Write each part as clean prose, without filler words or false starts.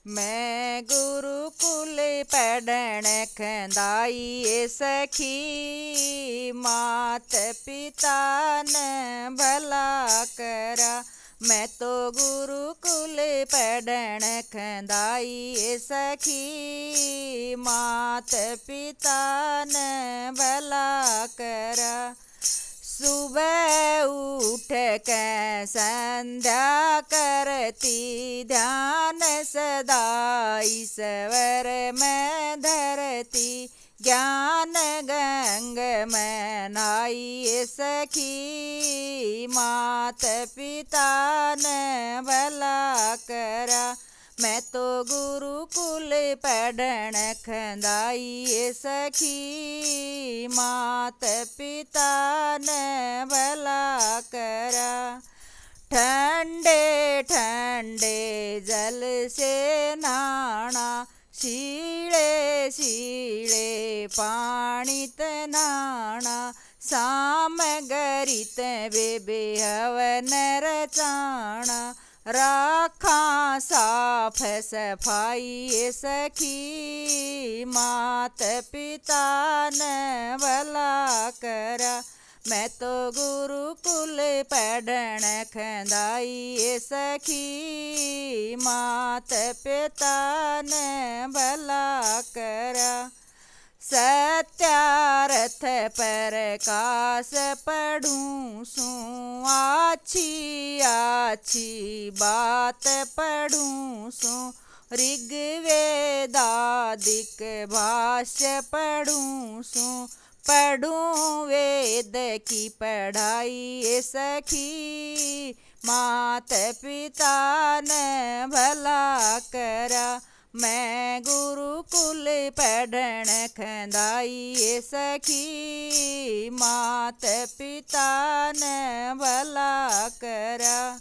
मैं गुरुकुल पढ़ण खंदाई सखी, मात पिता न भला करा। मैं तो गुरुकुल पढ़ण खंदाई सखी, मात पिता न भला करा। सुबह उठ के संध्या करती, ध्यान सदा ईश्वर में धरती। ज्ञान गंग में नहाई सखी, मात पिता ने भला करा। मैं तो गुरुकुल पढ़ण खंदाई सखी, मात पिता ने भला करा। ठंडे ठंडे जल से नहाना, शीले शीले पानी नहाना। शाम गरित बेबे हवन रचाना, राखा साफ सफाई सखी, मात पिता ने भला करा। मैं तो गुरुकुल पढ़ण खंदाई सखी, मात पिता ने भला करा। सत्यार्थ प्रकाश पढ़ूं सूं, आछी आछी बात पढ़ूं सूं। ऋग्वेदादिक भाष्य पढ़ूं सूं, पढ़ूं वेद की पढ़ाई सखी, मात पिता ने भला करा। मैं गुरुकुल पढ़ण खंदाई सखी, मात पिता ने भला करा।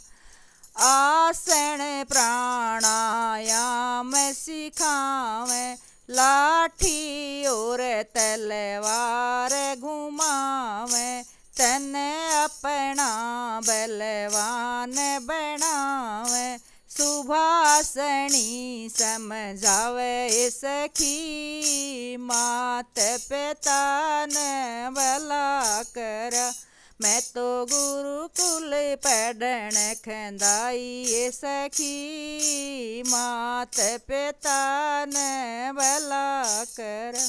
आसन प्राणायाम सिखावें, लाठी और तलवार घुमावें। तन अपना बलवान बनावें, सुभाषणी समझावे सखी, मात पिता ने भला करा। मैं तो गुरुकुल पढ़ण खंदाई सखी, मात पिता ने भला करा।